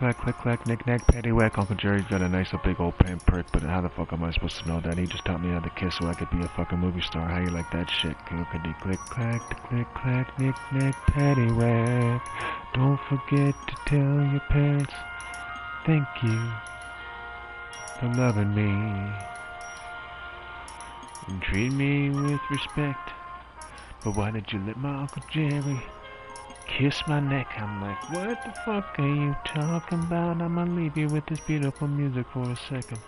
Clack, clack, clack, knick, knack, paddywhack. Uncle Jerry's got a nice, big old pan prick, but how the fuck am I supposed to know that? He just taught me how to kiss so I could be a fucking movie star. How you like that shit? Clickety, click, clack, click, clack, knick, knack, paddywhack. Don't forget to tell your parents thank you for loving me and treat me with respect. But why did you let my Uncle Jerry kiss my neck? I'm like, what the fuck are you talking about? I'm gonna leave you with this beautiful music for a second.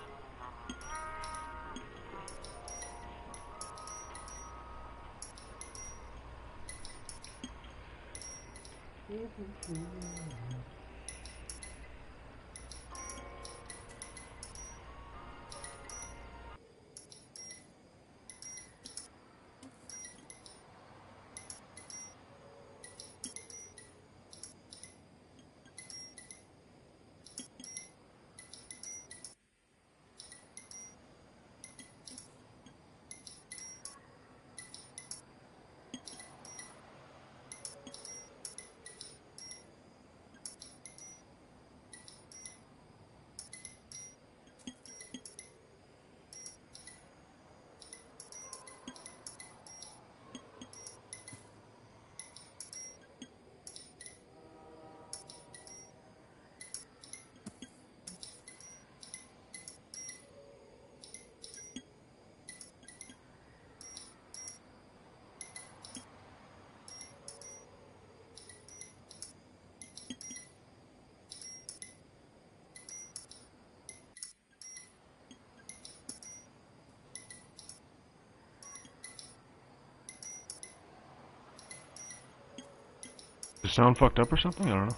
Does the sound fucked up or something? I don't know.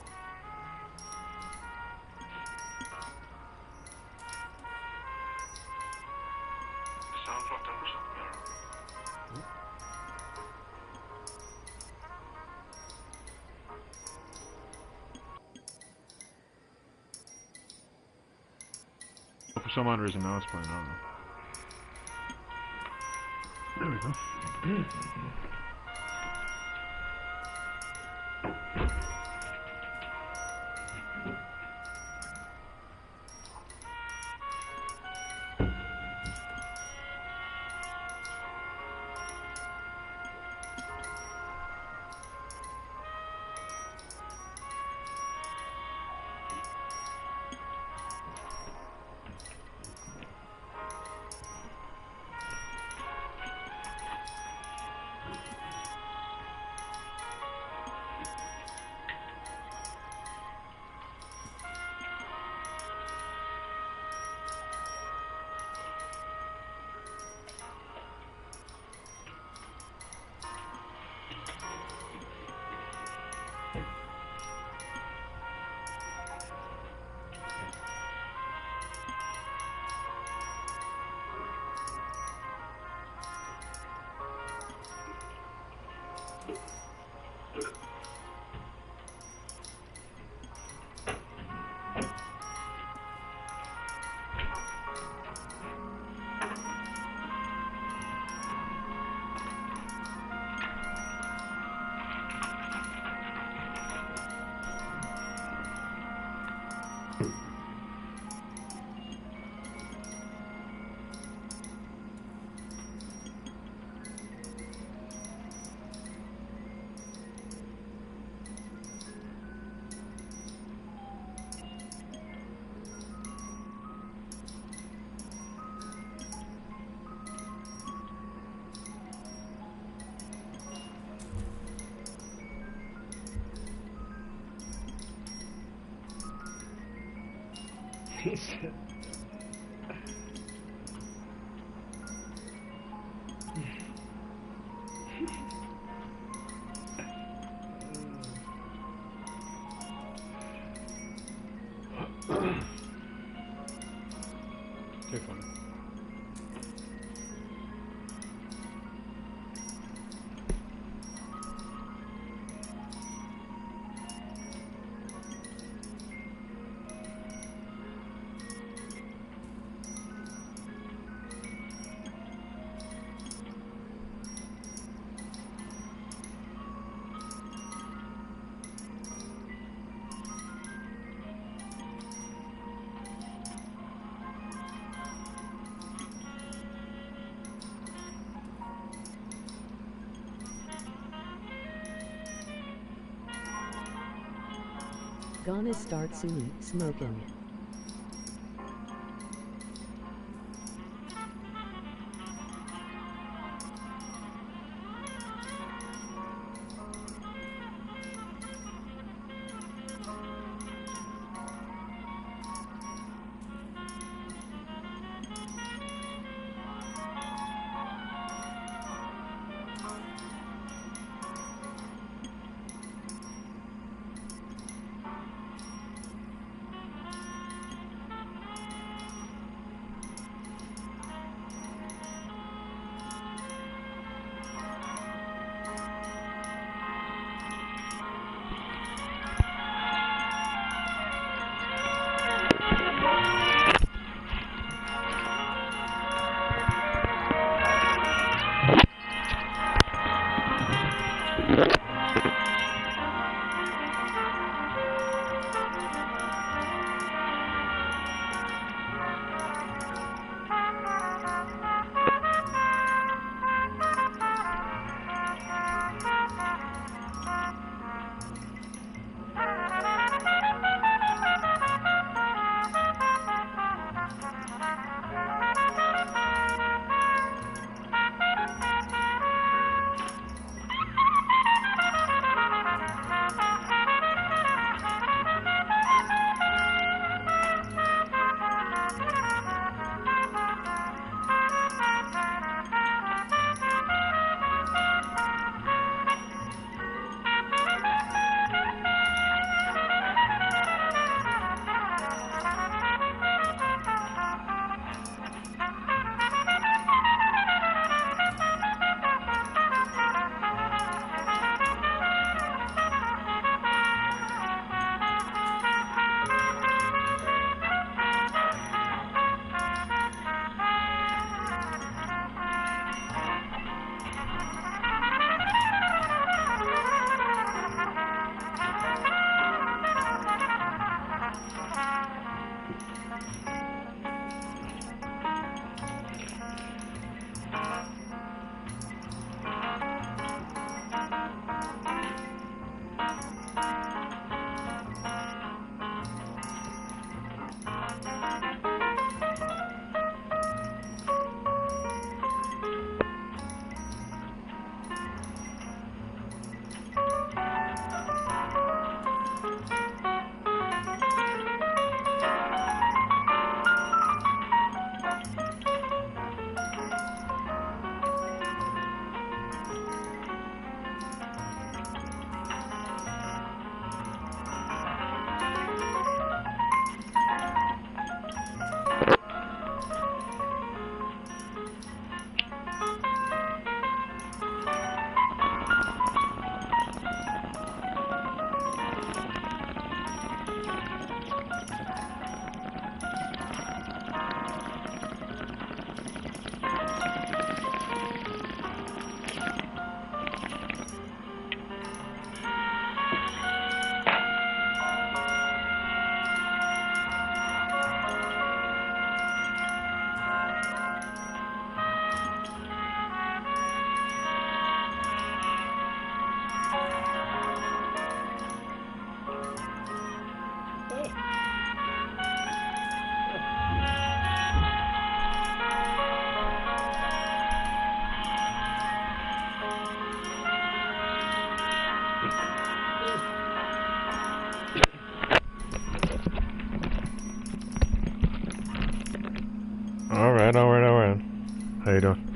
For some odd reason now it's playing. I don't know. There we go. Too funny. Gonna start soon, smoking. Alright. How you doing?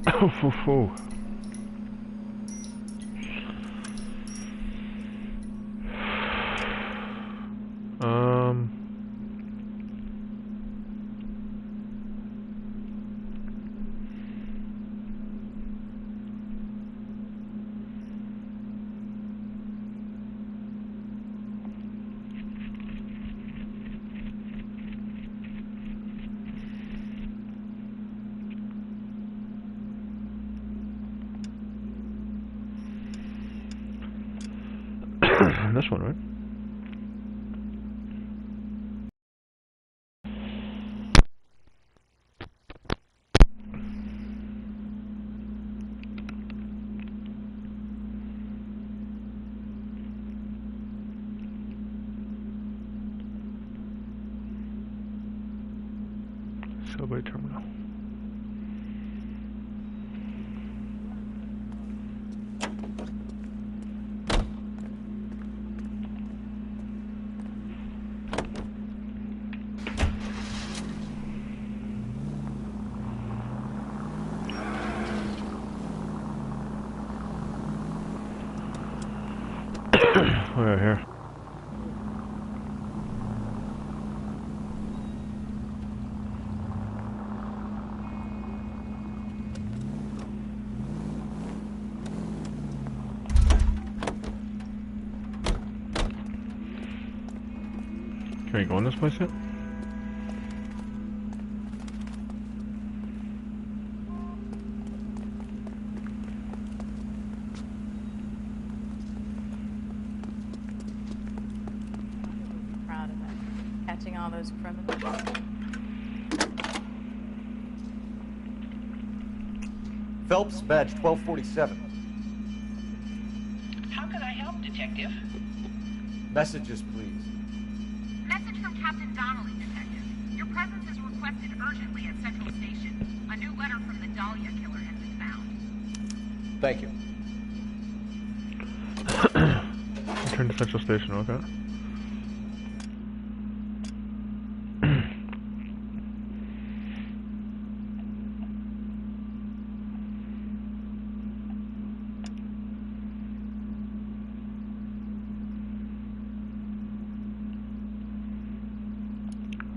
Oh, this one, right? subway terminal. We're here. Can we go in this place yet? Proud of it. Catching all those criminals. Phelps, badge 1247. How can I help, Detective? Messages, please. Message from Captain Donnelly, Detective. Your presence is requested urgently at Central Station. A new letter from the Dahlia killer has been found. Thank you. Return to Central Station, okay.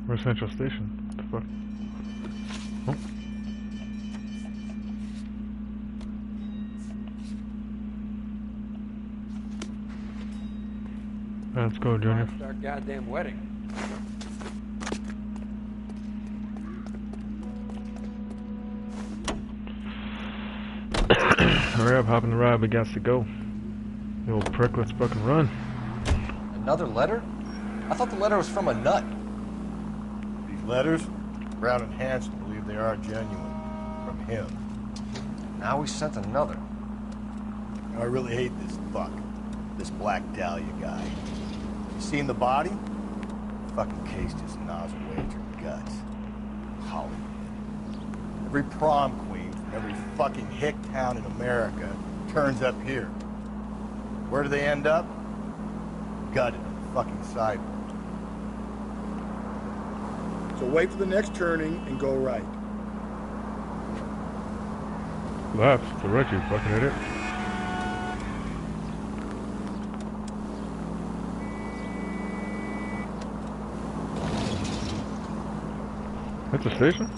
Where's Central Station? What the fuck? Oh. Let's go, Junior. It's our goddamn wedding. Hurry up, hop in the ride, we got to go. You old prick, let's fucking run. Another letter? I thought the letter was from a nut. These letters, Brown and Hanson believe they are genuine. From him. Now we sent another. Now, I really hate this fuck. This Black Dahlia guy. You seen the body? Fucking case just gnaws away at your guts. Hollywood. Every prom queen from every fucking hick town in America turns up here. Where do they end up? Gutted on the fucking sidewalk. So wait for the next turning and go right. Left, to right, you fucking idiot. That's a station?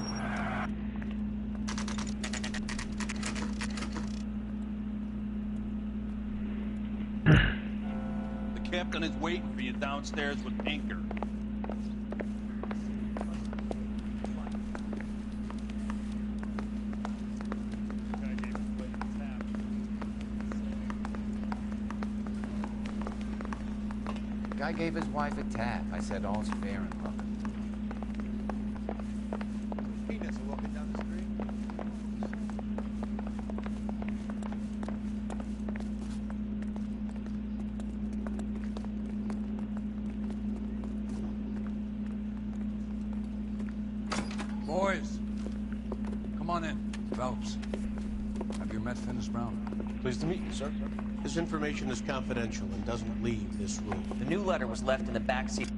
The captain is waiting for you downstairs with Anchor. Guy gave his wife a tap. I said all's fair in love. Peanuts are walking down the street. Boys, come on in. Phelps, have you met Finis Brown? Pleased to meet you, sir. This information is confidential and doesn't leave this room. The new letter was left in the back seat.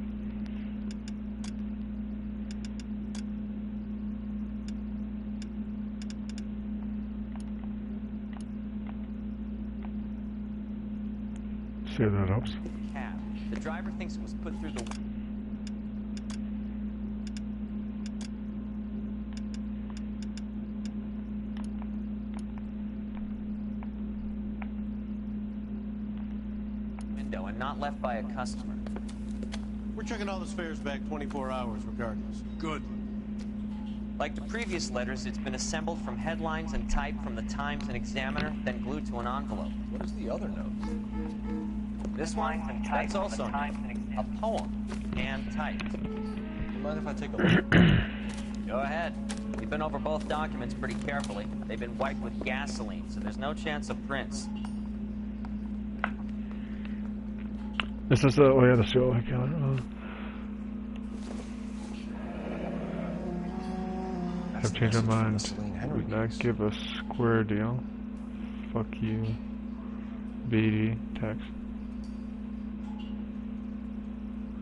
See if that helps. Cab. The driver thinks it was put through the... window and not left by a customer. We're checking all the fares back 24 hours regardless. Good. Like the previous letters, it's been assembled from headlines and typed from the Times and Examiner, then glued to an envelope. What is the other note? This one, that's also a poem, and typed. Do you mind if I take a look? Go ahead. We've been over both documents pretty carefully. They've been wiped with gasoline, so there's no chance of prints. This is the, oh yeah, the serial killer. I've changed my mind. Celine Henry Would not case. give a square deal. Fuck you. BD text.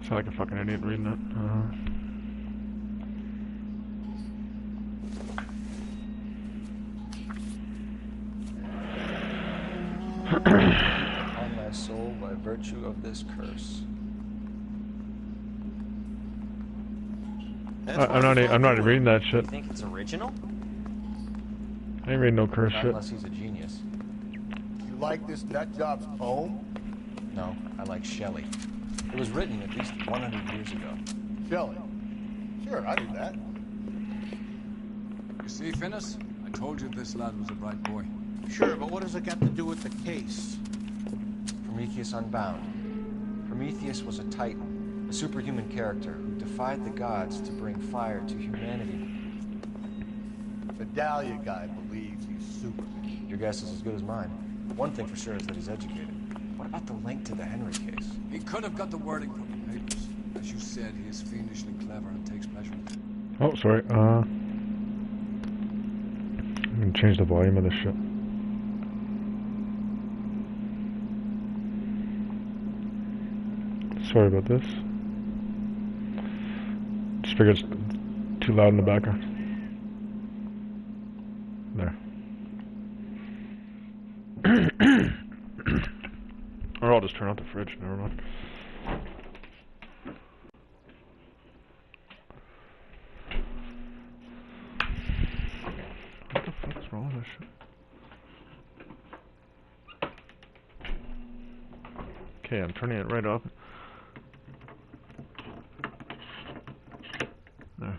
Sound like a fucking idiot reading that. On my soul by virtue of this curse. I'm not even reading that shit. You think it's original? I ain't reading no curse Not shit. unless he's a genius. You like this nutjob's poem? No, I like Shelley. It was written at least 100 years ago. Shelley. Sure, I do that. You see, Finnis? I told you this lad was a bright boy. Sure, but what does it got to do with the case? Prometheus Unbound. Prometheus was a titan, a superhuman character who defied the gods to bring fire to humanity. The Dahlia guy believes he's Superman. Your guess is as good as mine. One thing for sure is that he's educated. What about the link to the Henry case? He could have got the wording from the papers. As you said, he is fiendishly clever and takes pleasure in it. Oh, sorry. I'm gonna change the volume of this shit. Sorry about this. Just figured it's too loud in the background. There. Or I'll just turn off the fridge, never mind. What the fuck's wrong with this shit? Okay, I'm turning it right off. There.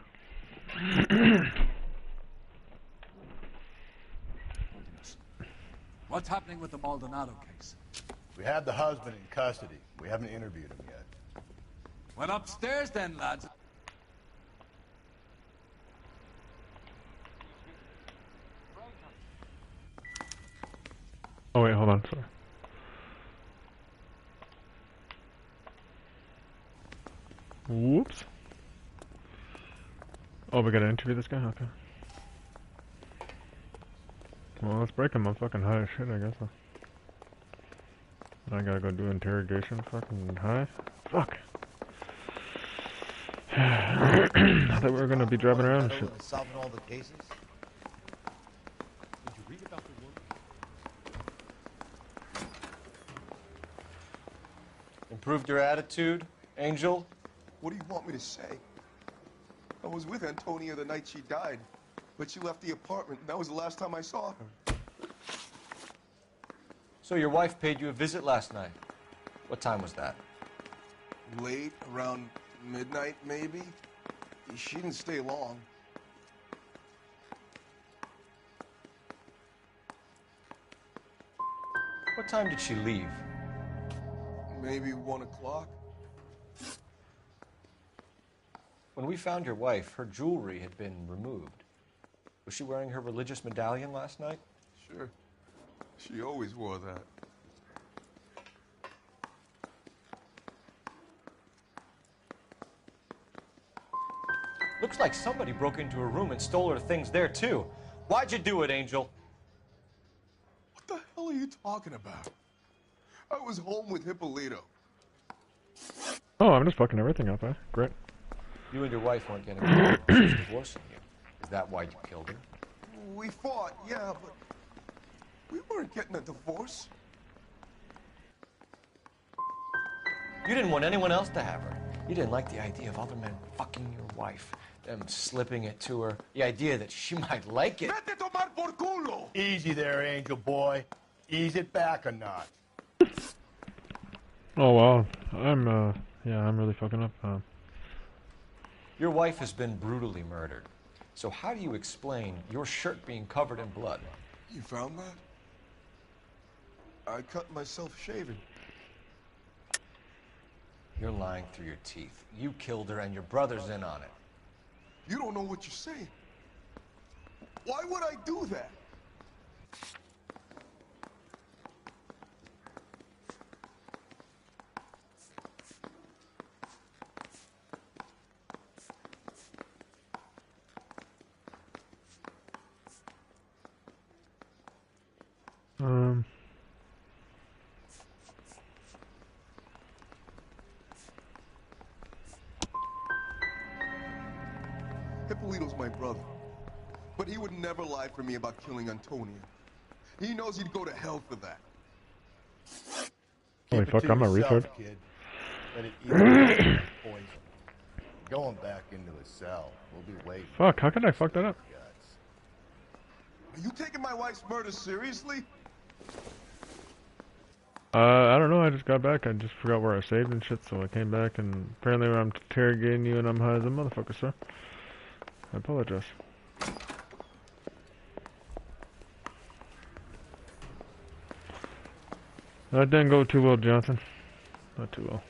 What's happening with the Maldonado case? We have the husband in custody. We haven't interviewed him yet. Well, upstairs then, lads. Oh wait, hold on, sorry. Whoops. Oh, we gotta interview this guy? Okay. Well, let's break him. I'm fucking high as shit, I guess. I gotta go do interrogation fucking high? Fuck. I thought we were gonna be driving around and shit. Solving all the cases? Did you read about the woman? Improved your attitude, Angel? What do you want me to say? I was with Antonia the night she died, but she left the apartment, and that was the last time I saw her. So your wife paid you a visit last night. What time was that? Late, around midnight, maybe? She didn't stay long. What time did she leave? Maybe 1 o'clock? When we found your wife, her jewelry had been removed. Was she wearing her religious medallion last night? Sure. She always wore that. Looks like somebody broke into her room and stole her things there, too. Why'd you do it, Angel? What the hell are you talking about? I was home with Hippolito. Oh, I'm just fucking everything up, eh? Great. You and your wife weren't getting along. She's divorcing you. Is that why you killed her? We fought, yeah, but we weren't getting a divorce. You didn't want anyone else to have her. You didn't like the idea of other men fucking your wife, them slipping it to her, the idea that she might like it. Vete tomar por culo! Easy there, Angel boy. Ease it back a notch. Oh wow. Yeah, I'm really fucking up. Your wife has been brutally murdered. So how do you explain your shirt being covered in blood? You found that? I cut myself shaving. You're lying through your teeth. You killed her and your brother's in on it. You don't know what you're saying. Why would I do that? Hippolito's my brother. But he would never lie for me about killing Antonia. He knows he'd go to hell for that. Holy Keep it fuck, to I'm a yourself, retard. kid. Let it eat like poison. Going back into the cell. We'll be waiting. Fuck, how could I fuck that up? Are you taking my wife's murder seriously? I don't know, I just got back. I just forgot where I saved and shit, so I came back and apparently I'm interrogating you and I'm high as a motherfucker, sir. I apologize. That didn't go too well, Johnson. Not too well.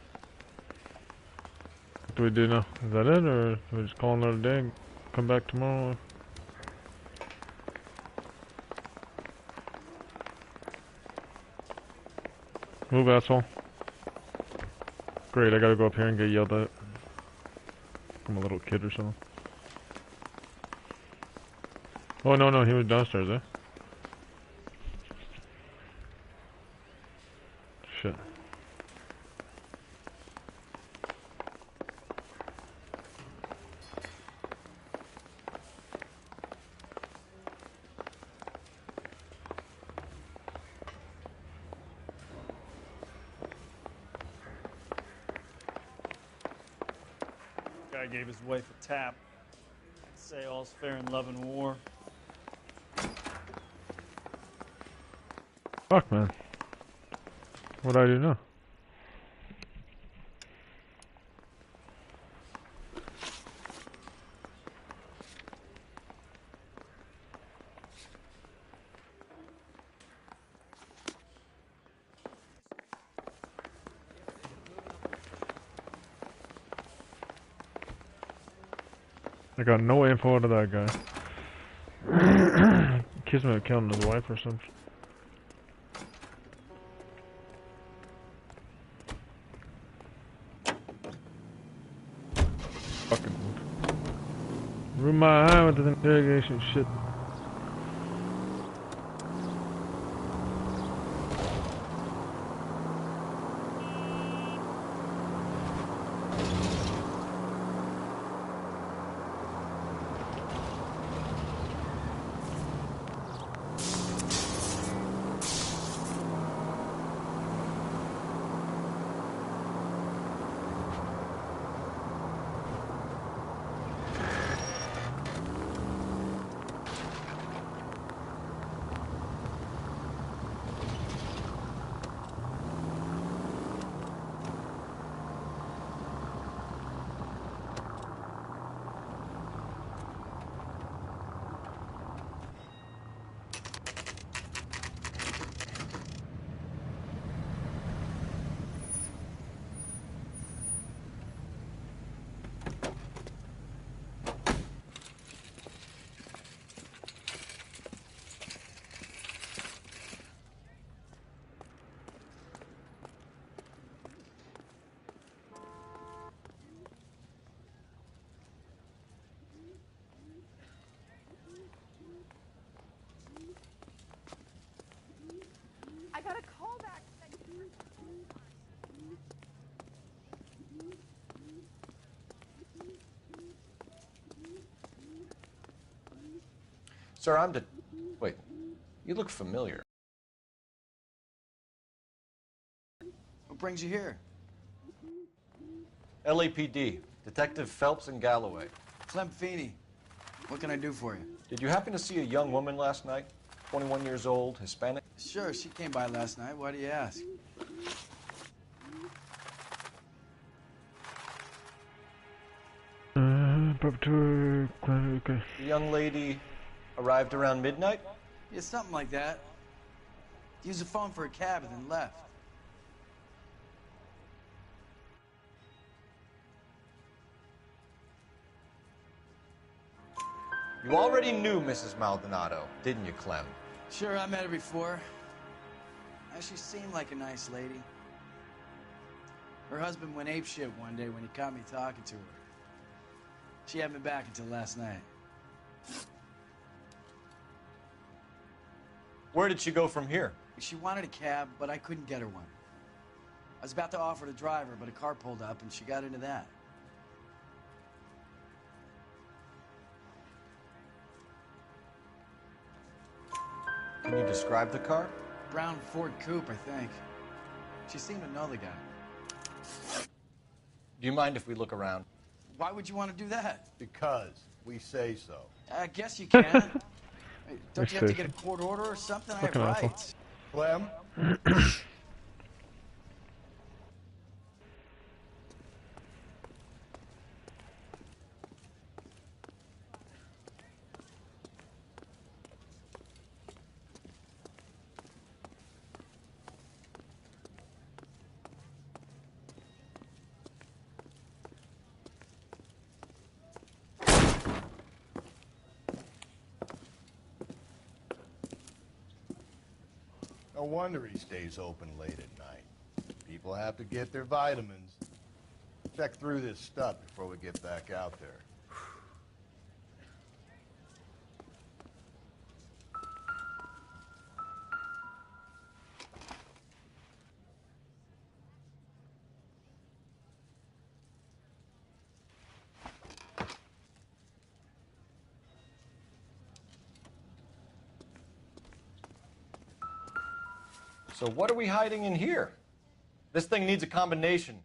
What do we do now? Is that it, or do we just call another day and come back tomorrow? Move, asshole. Great, I gotta go up here and get yelled at. I'm a little kid or something. Oh, no, he was downstairs, eh? Shit. Guy gave his wife a tap. Say all's fair in love and war. Fuck, man. What do I do now? I got no info to that guy. Accused me of killing his wife or something. Fucking ruin my eye with this interrogation shit. I got a call back. Sir, Wait, you look familiar. What brings you here? LAPD, Detective Phelps and Galloway. Clem Feeney. What can I do for you? Did you happen to see a young woman last night? 21 years old, Hispanic? Sure, she came by last night. Why do you ask? The young lady arrived around midnight? Yeah, something like that. Used the phone for a cab and then left. You already knew Mrs. Maldonado, didn't you, Clem? Sure, I met her before. She seemed like a nice lady. Her husband went apeshit one day when he caught me talking to her. She had me back until last night. Where did she go from here? She wanted a cab, but I couldn't get her one. I was about to offer to drive her, but a car pulled up and she got into that. Can you describe the car? Brown Ford Coupe, I think. She seemed to know the guy. Do you mind if we look around? Why would you want to do that? Because we say so. I guess you can. Hey, don't I you have to say get a court order or something? I have Fucking asshole. rights. Clem? No wonder he stays open late at night. People have to get their vitamins. Check through this stuff before we get back out there. So what are we hiding in here? This thing needs a combination.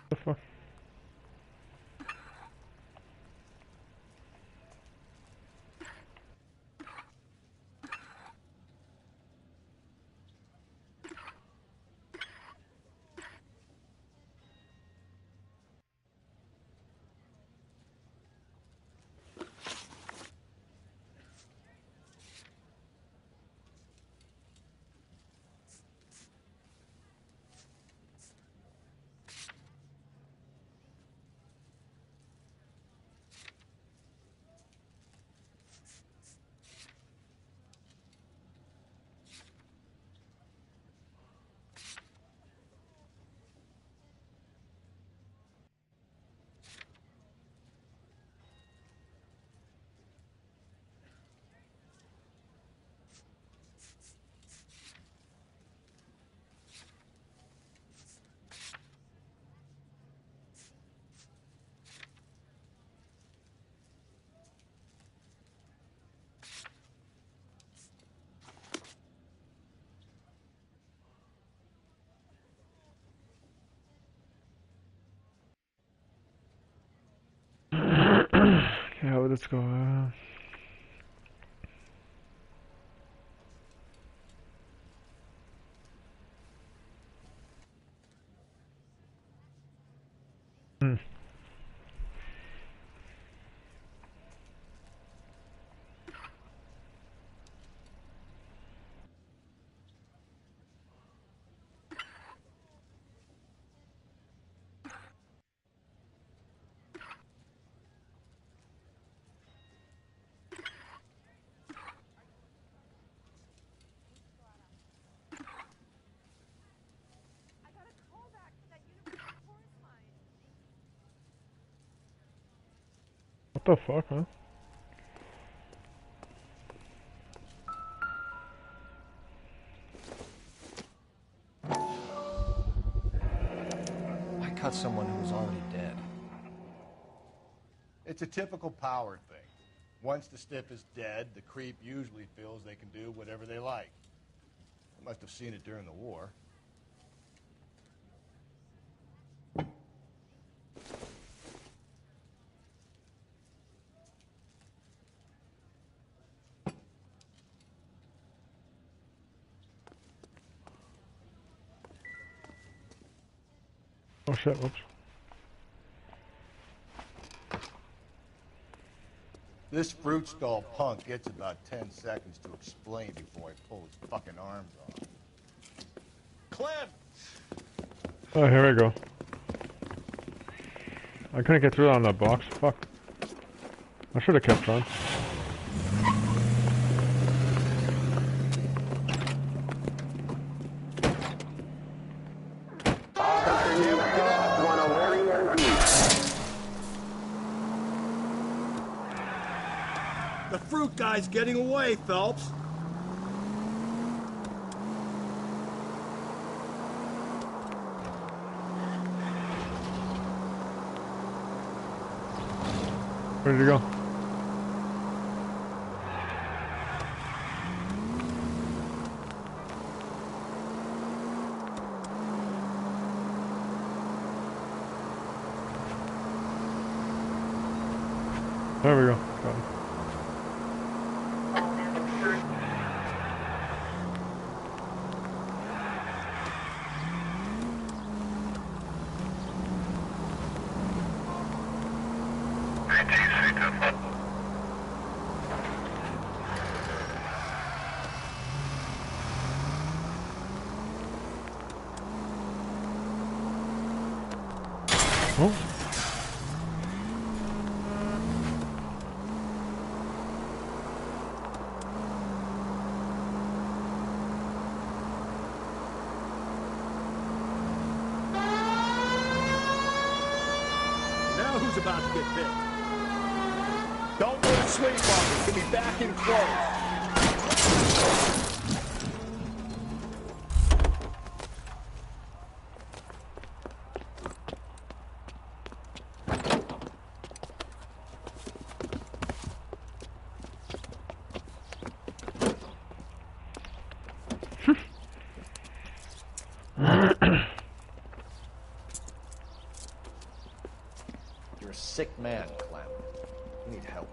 The fuck? Yeah, well, let's go. What the fuck, huh? I cut someone who was already dead. It's a typical power thing. Once the stiff is dead, the creep usually feels they can do whatever they like. They must have seen it during the war. Oh shit, whoops. This fruit stall punk gets about 10 seconds to explain before I pull his fucking arms off. Clem! Oh, here we go. I couldn't get through on that box. Fuck. I should have kept on. The fruit guy's getting away, Phelps. Where'd you go? There we go. Got him. Oh. Now who's about to get picked? Don't go to sleep, Bucket. Get me back in close. You're a sick man, Clem. You need help.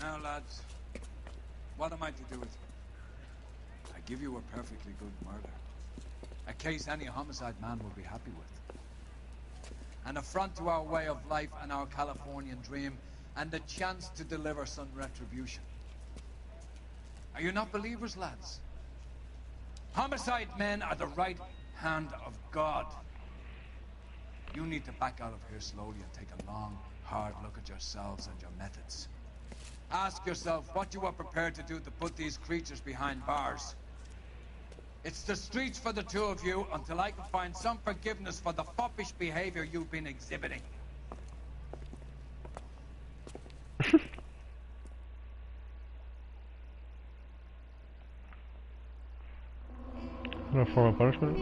Now, lads, what am I to do with you? I give you a perfectly good murder. A case any homicide man will be happy with. An affront to our way of life and our Californian dream, and a chance to deliver some retribution. Are you not believers, lads? Homicide men are the right hand of God. You need to back out of here slowly and take a long, hard look at yourselves and your methods. Ask yourself what you are prepared to do to put these creatures behind bars. It's the streets for the two of you until I can find some forgiveness for the foppish behavior you've been exhibiting. No form of punishment?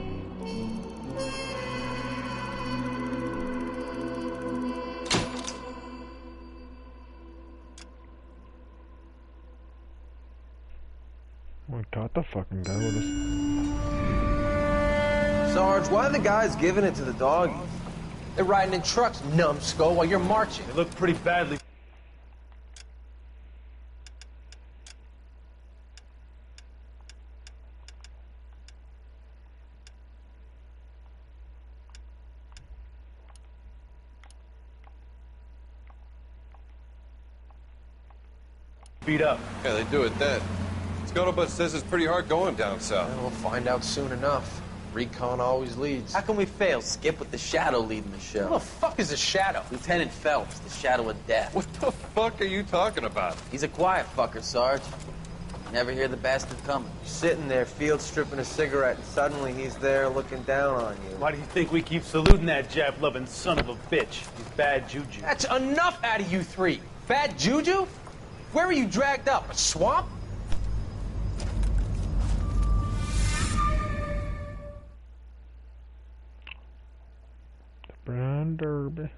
We caught the fucking guy with us. Sarge, why are the guys giving it to the doggies? They're riding in trucks, numbskull, while you're marching. They look pretty badly. Beat up. Yeah, they do it then. Scuttlebutt says it's pretty hard going down south. Well, we'll find out soon enough. Recon always leads. How can we fail, Skip, with the Shadow leading the show? Who the fuck is a Shadow? Lieutenant Phelps, the Shadow of Death. What the fuck are you talking about? He's a quiet fucker, Sarge. Never hear the bastard coming. You're sitting there, field stripping a cigarette, and suddenly he's there looking down on you. Why do you think we keep saluting that Jap-loving son of a bitch? He's bad juju. That's enough out of you three. Bad juju? Where were you dragged up? A swamp? The Brown Derby.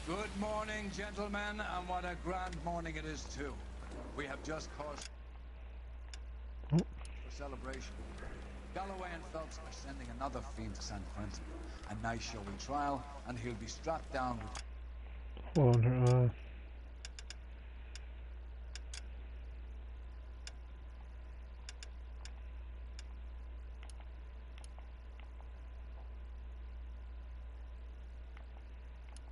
Good morning, gentlemen, and what a grand morning it is, too. We have just caused for celebration. Galloway and Phelps are sending another fiend to San Quentin. A nice showy trial, and he'll be strapped down with... Hold on her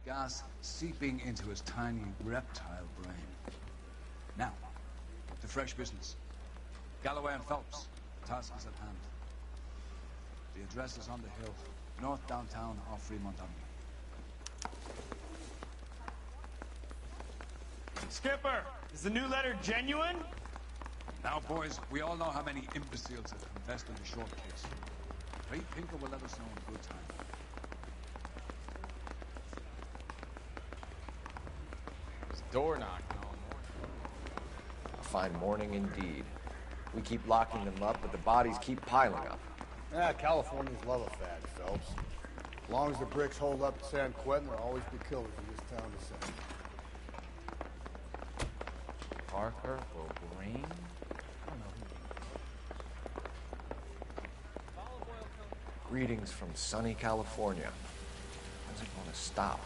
gas seeping into his tiny reptile brain. Now, to fresh business. Galloway and Phelps, the task is at hand. The address is on the hill, north downtown off Fremont Avenue. Skipper, is the new letter genuine? Now, boys, we all know how many imbeciles have confessed in the short case. Ray Pinker will let us know in good time. Door knocking all morning. A fine morning indeed. We keep locking them up, but the bodies keep piling up. Yeah, Californians love a fag, Phelps. As long as the bricks hold up at San Quentin, there'll always be killers in this town to send. Parker O'Brien? Greetings from sunny California. When's it going to stop?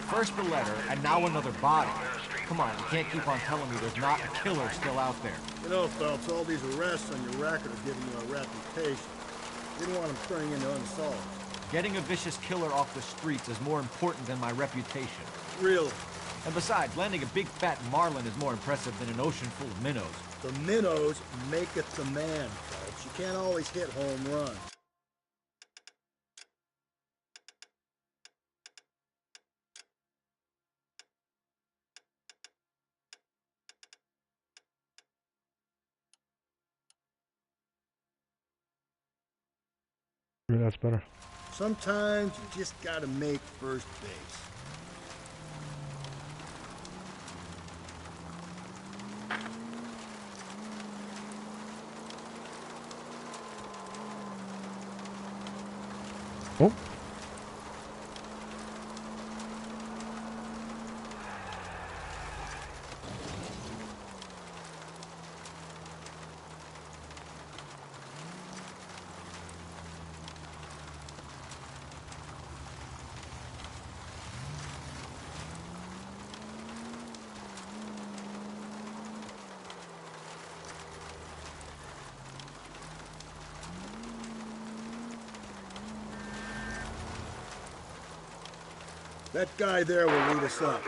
First the letter, and now another body. Come on, you can't keep on telling me there's not a killer still out there. You know, Phelps, all these arrests on your record are giving you a reputation. You don't want them turning into unsolved. Getting a vicious killer off the streets is more important than my reputation. Really? And besides, landing a big fat marlin is more impressive than an ocean full of minnows. The minnows maketh the man, Phelps. You can't always hit home runs. That's better. Sometimes you just gotta make first base. Oh. That guy there will lead us up.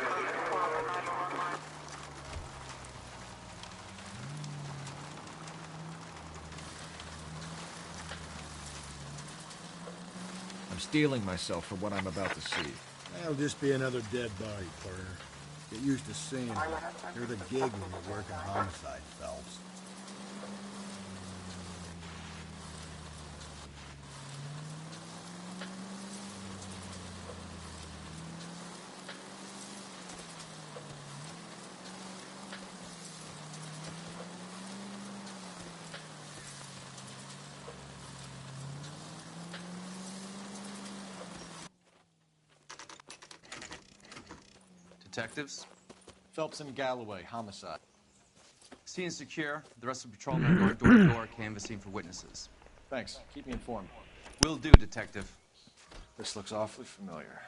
I'm steeling myself for what I'm about to see. That'll just be another dead body, partner. Get used to seeing it. You're the gig when you're working homicide, Phelps. Detectives? Phelps and Galloway, homicide. Scene is secure. The rest of the patrolmen are going door to door, canvassing for witnesses. Thanks. Keep me informed. Will do, Detective. This looks awfully familiar.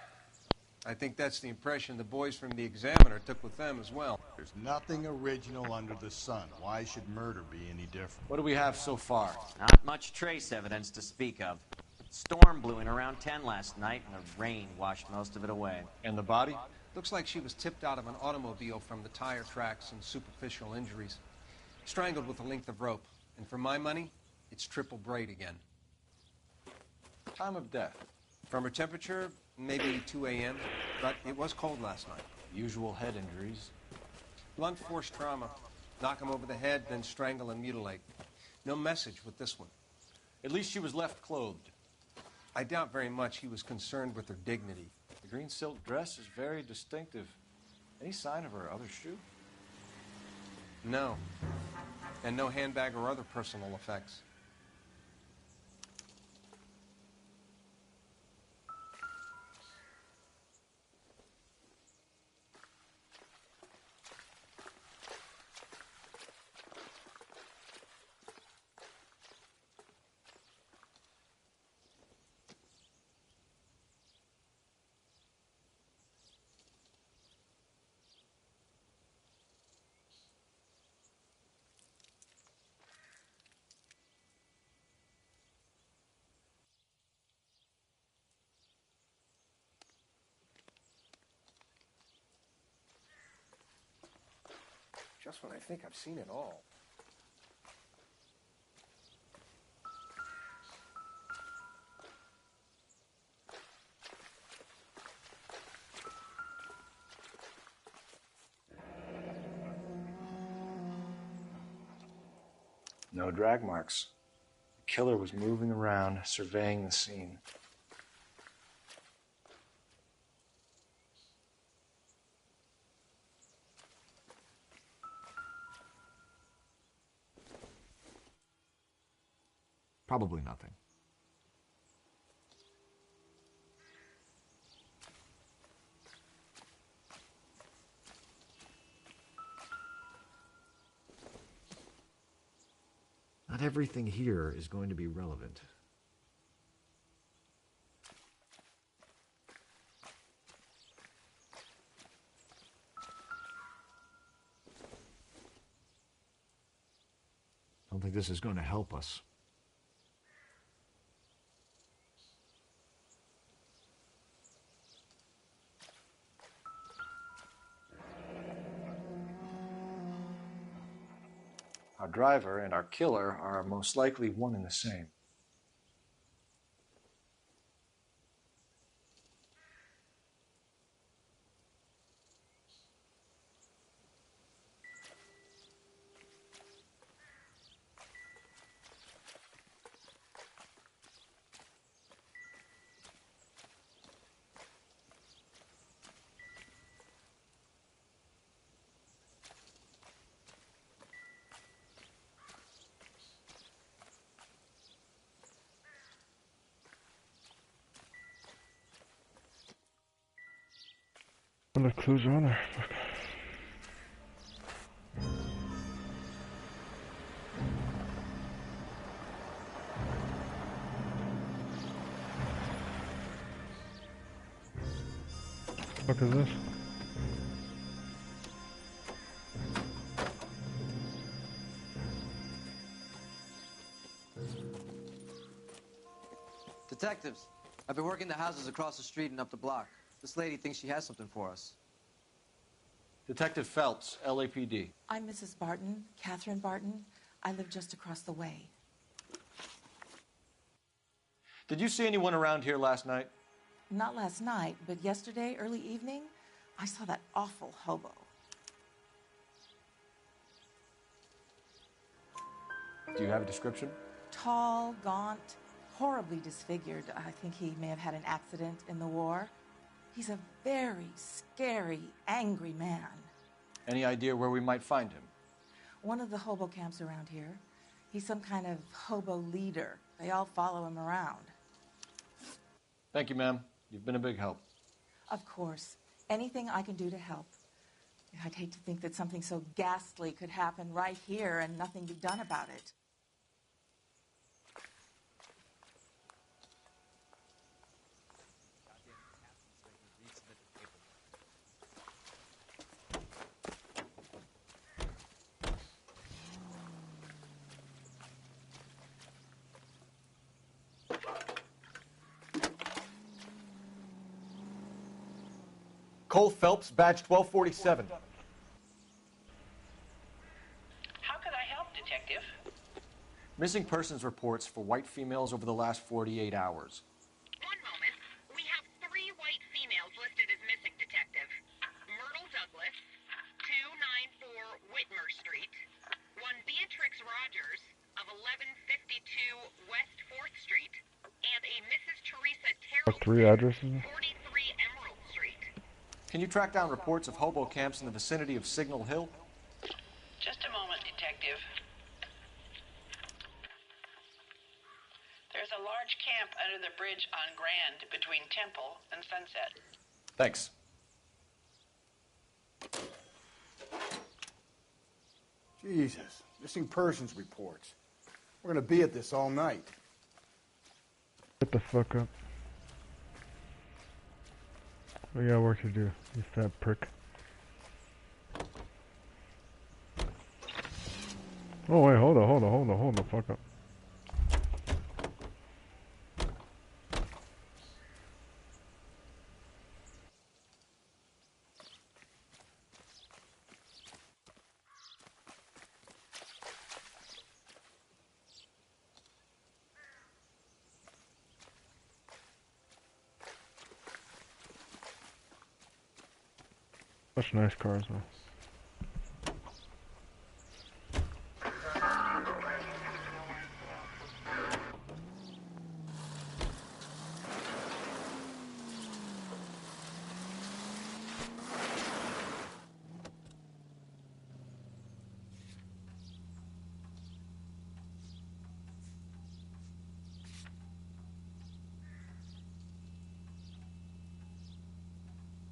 I think that's the impression the boys from the Examiner took with them as well. There's nothing original under the sun. Why should murder be any different? What do we have so far? Not much trace evidence to speak of. Storm blew in around 10 last night, and the rain washed most of it away. And the body? Looks like she was tipped out of an automobile from the tire tracks and superficial injuries. Strangled with a length of rope. And for my money, it's triple braid again. Time of death? From her temperature, maybe 2 a.m., but it was cold last night. Usual head injuries. Blunt force trauma. Knock him over the head, then strangle and mutilate. No message with this one. At least she was left clothed. I doubt very much he was concerned with her dignity. The green silk dress is very distinctive. Any sign of her other shoe? No. And no handbag or other personal effects. Just when I think I've seen it all. No drag marks. The killer was moving around, surveying the scene. Probably nothing. Not everything here is going to be relevant. I don't think this is going to help us. Our driver and our killer are most likely one and the same. Well, the clues are on there. Fuck is this? Detectives, I've been working the houses across the street and up the block. This lady thinks she has something for us. Detective Phelps, LAPD. I'm Mrs. Barton, Catherine Barton. I live just across the way. Did you see anyone around here last night? Not last night, but yesterday, early evening, I saw that awful hobo. Do you have a description? Tall, gaunt, horribly disfigured. I think he may have had an accident in the war. He's a very scary, angry man. Any idea where we might find him? One of the hobo camps around here. He's some kind of hobo leader. They all follow him around. Thank you, ma'am. You've been a big help. Of course. Anything I can do to help. I'd hate to think that something so ghastly could happen right here and nothing be done about it. Cole Phelps, badge 1247. How can I help, Detective? Missing persons reports for white females over the last 48 hours. One moment. We have 3 white females listed as missing, Detective. Myrtle Douglas, 294 Whitmer Street. One Beatrix Rogers of 1152 West 4th Street. And a Mrs. Teresa Terrell, 3 addresses? 43 Emerald Street. Can you track down reports of hobo camps in the vicinity of Signal Hill? Just a moment, Detective. There's a large camp under the bridge on Grand between Temple and Sunset. Thanks. Jesus, missing persons reports. We're gonna be at this all night. Get the fuck up. We got work to do, you fat prick. Oh wait, hold the fuck up. Such nice cars though.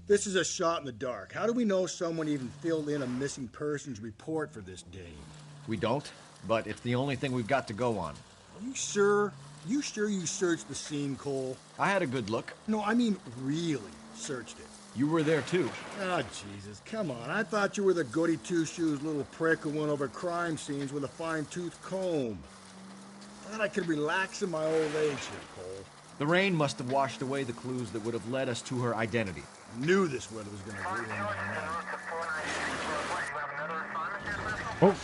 This is a shot in the dark. How do we know someone even filled in a missing persons report for this dame? We don't, but it's the only thing we've got to go on. Are you sure? You sure you searched the scene, Cole? I had a good look. No, I mean really searched it. You were there too. Ah, Jesus, come on. I thought you were the goody two-shoes little prick who went over crime scenes with a fine-tooth comb. I thought I could relax in my old age here, Cole. The rain must have washed away the clues that would have led us to her identity. I knew this weather was going to ruin my night. Oh.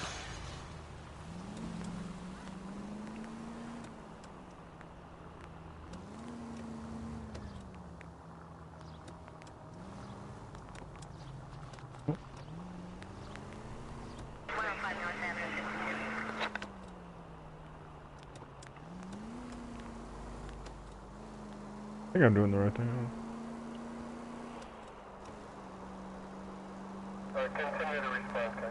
I think I'm doing the right thing. Continue to respond, okay?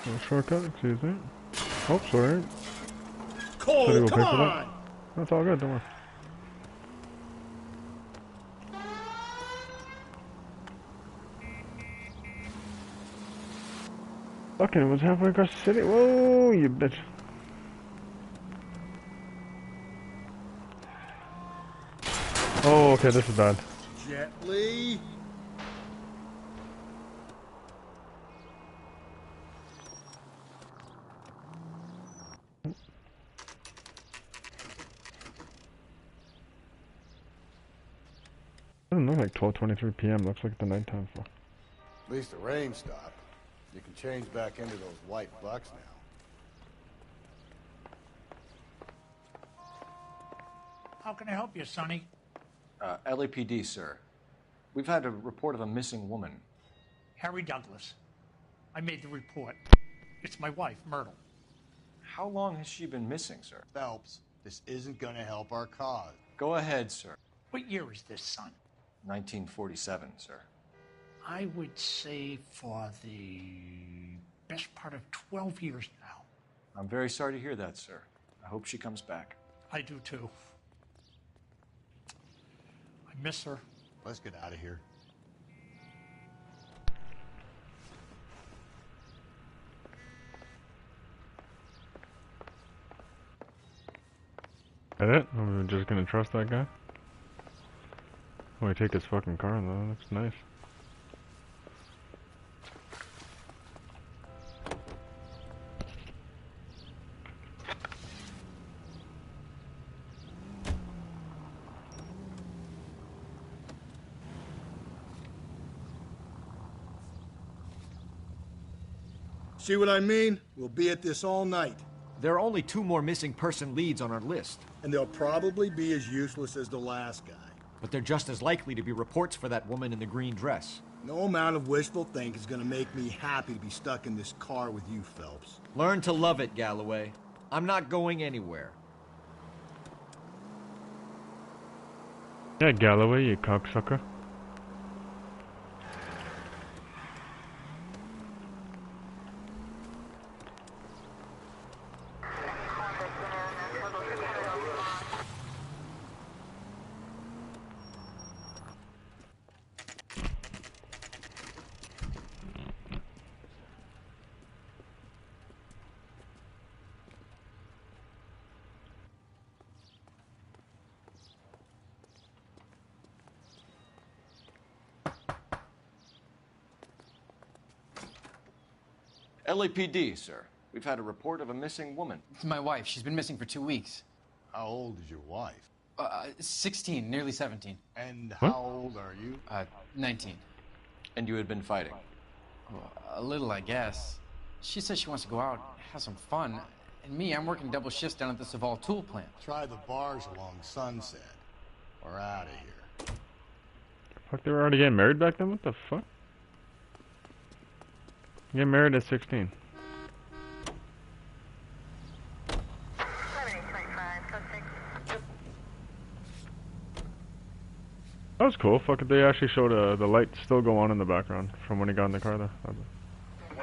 No shortcut, excuse me. Oh, sorry. Cole, come on! That's all good, don't worry. Fucking, it was halfway across the city. Whoa, you bitch. Oh, okay, this is bad. Gently. Doesn't look like 12:23 p.m. Looks like the nighttime for. At least the rain stopped. You can change back into those white bucks now. How can I help you, Sonny? LAPD, sir. We've had a report of a missing woman. Harry Douglas. I made the report. It's my wife, Myrtle. How long has she been missing, sir? Phelps. This isn't gonna help our cause. Go ahead, sir. What year is this, son? 1947, sir. I would say for the best part of 12 years now. I'm very sorry to hear that, sir. I hope she comes back. I do too. I miss her. Let's get out of here. That it? I'm just gonna trust that guy? Oh, I take his fucking car though. That's nice. See what I mean? We'll be at this all night. There are only 2 more missing person leads on our list. And they'll probably be as useless as the last guy. But they're just as likely to be reports for that woman in the green dress. No amount of wishful think is gonna make me happy to be stuck in this car with you, Phelps. Learn to love it, Galloway. I'm not going anywhere. Yeah, Galloway, you cocksucker. LAPD, sir. We've had a report of a missing woman. It's my wife. She's been missing for 2 weeks. How old is your wife? 16, nearly 17. And how old are you? 19. And you had been fighting? A little, I guess. She says she wants to go out, have some fun. And me, I'm working double shifts down at the Saval tool plant. Try the bars along Sunset. We're out of here. Fuck, they were already getting married back then? What the fuck? Get married at 16. That was cool. Fuck it, they actually showed the light still go on in the background from when he got in the car there.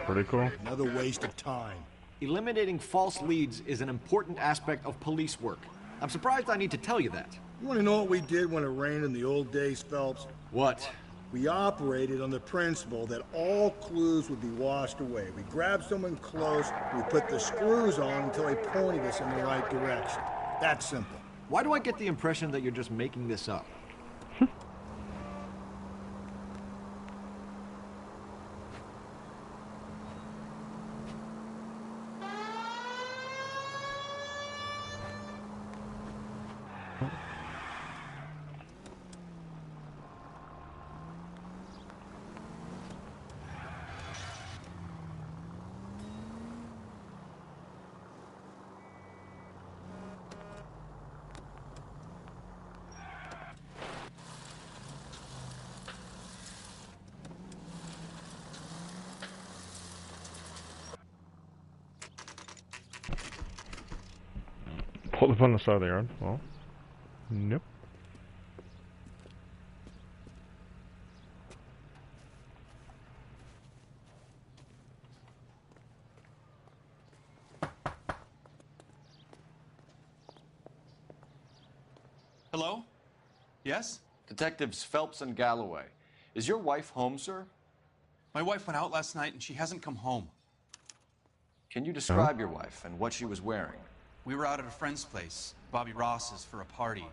Pretty cool. Another waste of time. Eliminating false leads is an important aspect of police work. I'm surprised I need to tell you that. You want to know what we did when it rained in the old days, Phelps? What? We operated on the principle that all clues would be washed away. We grabbed someone close, we put the screws on until they pointed us in the right direction. That simple. Why do I get the impression that you're just making this up? Pulled up on the side of the yard. Well, nope. Hello? Yes? Detectives Phelps and Galloway. Is your wife home, sir? My wife went out last night and she hasn't come home. Can you describe your wife and what she was wearing? We were out at a friend's place, Bobby Ross's, for a party.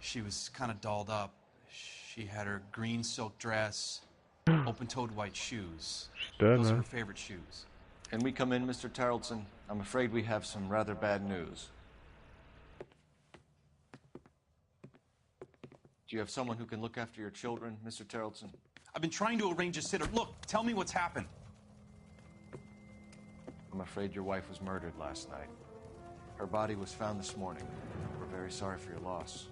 She was kind of dolled up. She had her green silk dress, open-toed white shoes. Those are her favorite shoes. Can we come in, Mr. Tarleton? I'm afraid we have some rather bad news. Do you have someone who can look after your children, Mr. Tarleton? I've been trying to arrange a sitter. Look, tell me what's happened. I'm afraid your wife was murdered last night. Her body was found this morning. We're very sorry for your loss.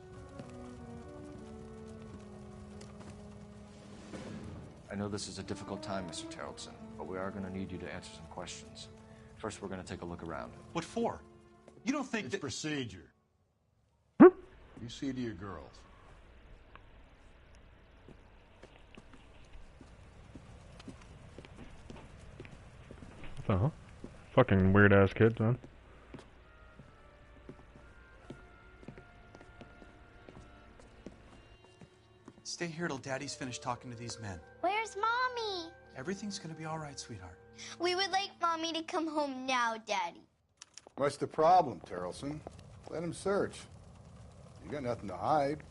I know this is a difficult time, Mr. Tarleton, but we are going to need you to answer some questions. First, we're going to take a look around. What for? You don't think it's procedure. You see to your girls. What the hell? Fucking weird ass kids, man. Stay here till Daddy's finished talking to these men. Where's Mommy? Everything's gonna be all right, sweetheart. We would like Mommy to come home now, Daddy. What's the problem, Terrelson? Let him search. You got nothing to hide.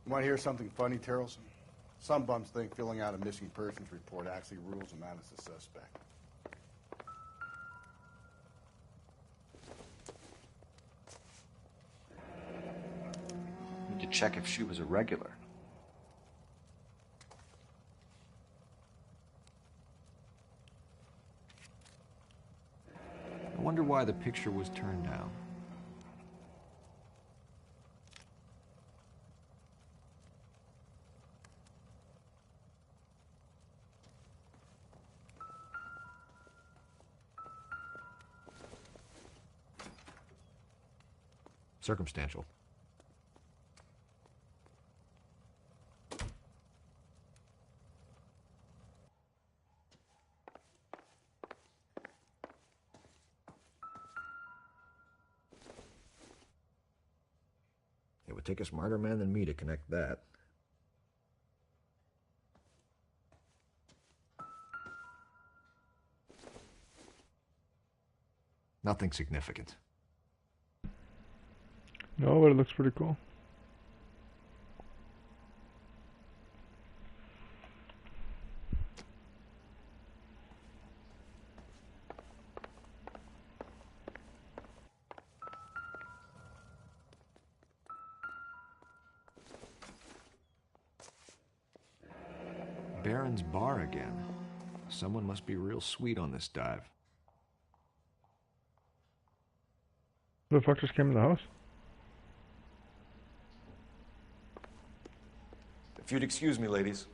You want to hear something funny, Terrelson? Some bums think filling out a missing persons report actually rules him out as a suspect. Need to check if she was a regular. I wonder why the picture was turned down. Circumstantial. It would take a smarter man than me to connect that. Nothing significant. No, but it looks pretty cool. Baron's bar again. Someone must be real sweet on this dive. Who the fuck just came in the house? If you'd excuse me, ladies.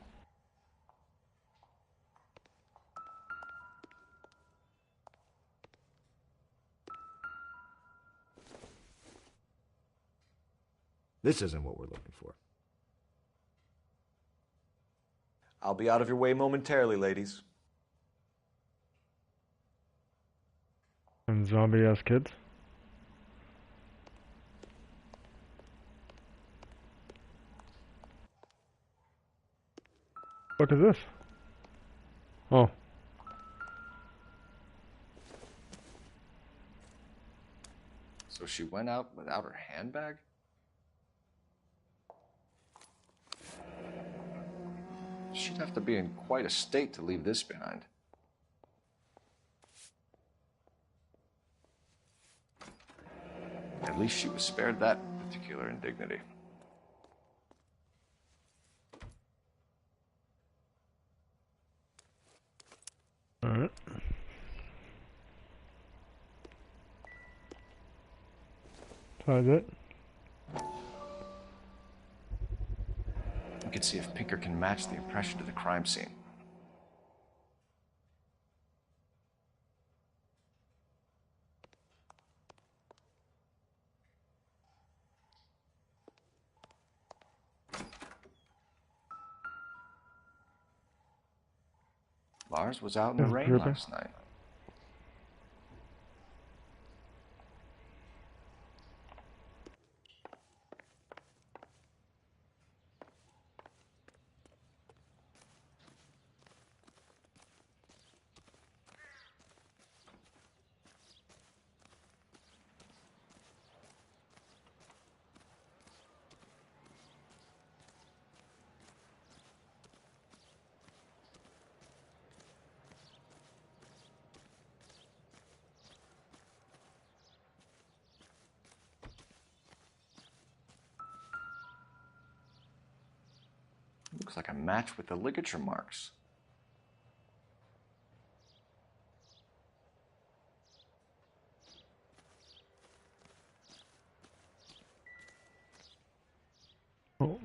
This isn't what we're looking for. I'll be out of your way momentarily, ladies. And zombie ass kids? What is this? Oh. So she went out without her handbag? She'd have to be in quite a state to leave this behind. At least she was spared that particular indignity. Alright. So that's it. We could see if Pinker can match the impression to the crime scene. Lars was out in the rain last night. Looks like a match with the ligature marks. Oh.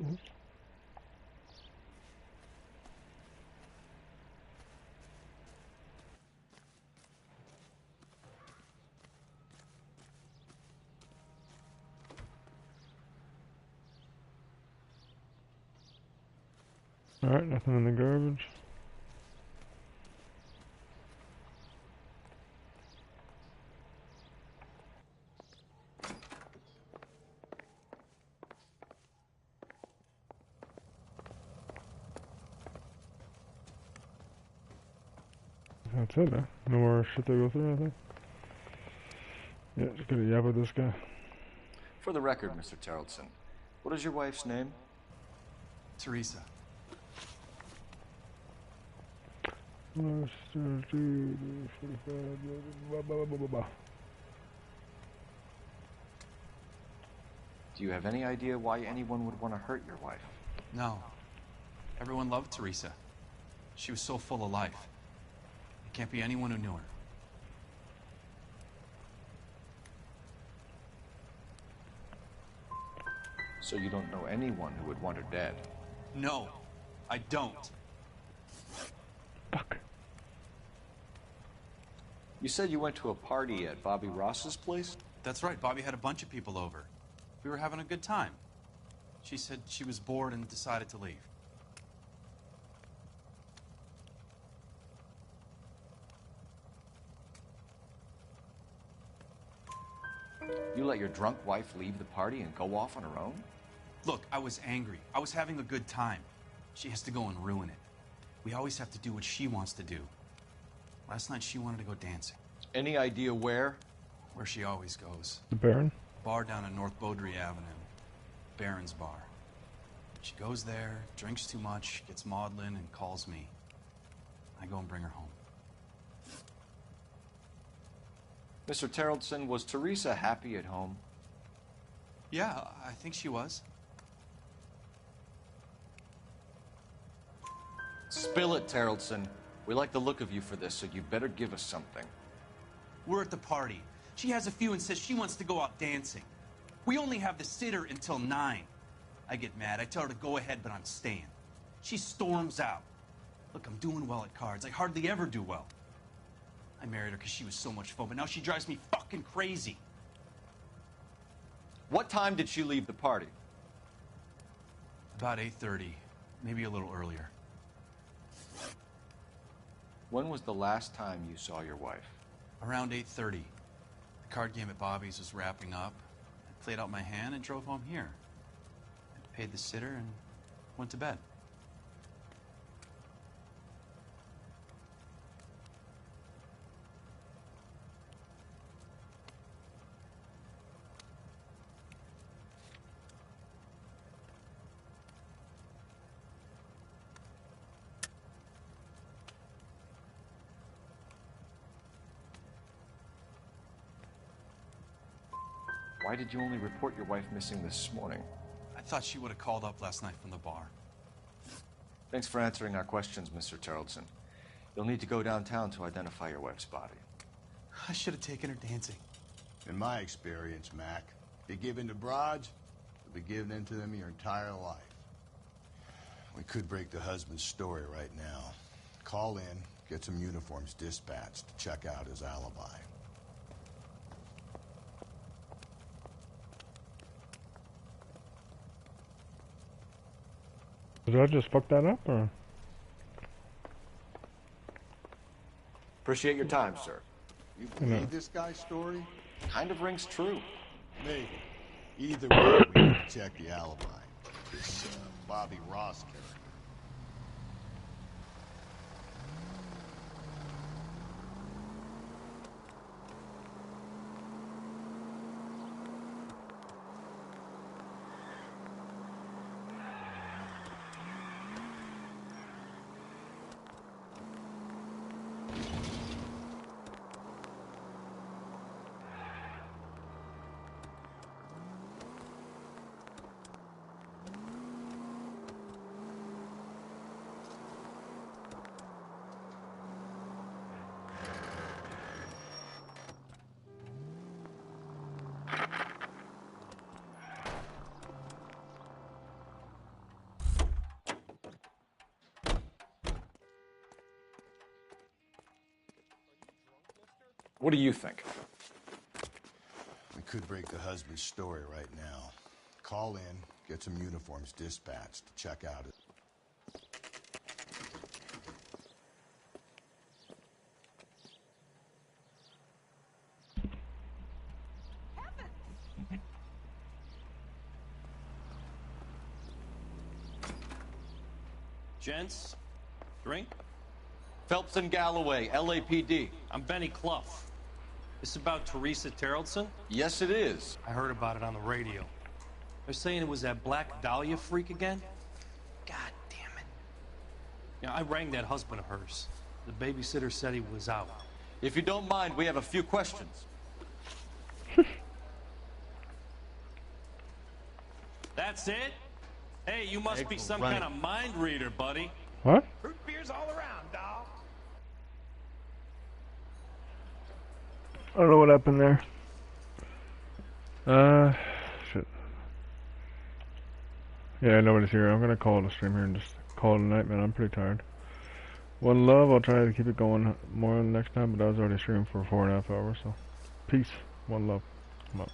Alright, nothing in the garbage. That's it, huh? No more shit to go through, I think. Yeah, just gonna yap with this guy. For the record, Mr. Terrellson, what is your wife's name? Teresa. Do you have any idea why anyone would want to hurt your wife? No. Everyone loved Teresa. She was so full of life. It can't be anyone who knew her. So you don't know anyone who would want her dead? No, I don't. Fuck. You said you went to a party at Bobby Ross's place? That's right. Bobby had a bunch of people over. We were having a good time. She said she was bored and decided to leave. You let your drunk wife leave the party and go off on her own? Look, I was angry. I was having a good time. She has to go and ruin it. We always have to do what she wants to do. Last night she wanted to go dancing. Any idea where? Where she always goes. The Baron? Bar down on North Beaudry Avenue. Baron's bar. She goes there, drinks too much, gets maudlin, and calls me. I go and bring her home. Mr. Terrellson, was Teresa happy at home? Yeah, I think she was. Spill it, Terrellson. We like the look of you for this, so you better give us something. We're at the party. She has a few and says she wants to go out dancing. We only have the sitter until 9. I get mad. I tell her to go ahead, but I'm staying. She storms out. Look, I'm doing well at cards. I hardly ever do well. I married her because she was so much fun, but now she drives me fucking crazy. What time did she leave the party? About 8:30, maybe a little earlier. When was the last time you saw your wife? Around 8:30. The card game at Bobby's was wrapping up. I played out my hand and drove home here. I paid the sitter and went to bed. Why did you only report your wife missing this morning? I thought she would have called up last night from the bar. Thanks for answering our questions, Mr. Terrellson. You'll need to go downtown to identify your wife's body. I should have taken her dancing. In my experience, Mac, you give in to broads, you'll be giving in to them your entire life. We could break the husband's story right now. Call in, get some uniforms dispatched to check out his alibi. Did I just fuck that up, or? Appreciate your time, sir. You believe this guy's story? Kind of rings true. Maybe. Either way, we need to check the alibi. This Bobby Ross character. What do you think? We could break the husband's story right now. Call in, get some uniforms dispatched to check out it. Gents, drink? Phelps and Galloway, LAPD. I'm Benny Clough. This about Teresa Terrellson? Yes, it is. I heard about it on the radio. They're saying it was that Black Dahlia freak again? God damn it. Yeah, I rang that husband of hers. The babysitter said he was out. If you don't mind, we have a few questions. That's it? Hey, you must be some kind of mind reader, buddy. What? Root beers all around, dog. I don't know what happened there. Shit. Yeah, nobody's here. I'm gonna call it a stream here and just call it a night, man. I'm pretty tired. One love. I'll try to keep it going more next time, but I was already streaming for 4.5 hours, so. Peace. One love. I'm out.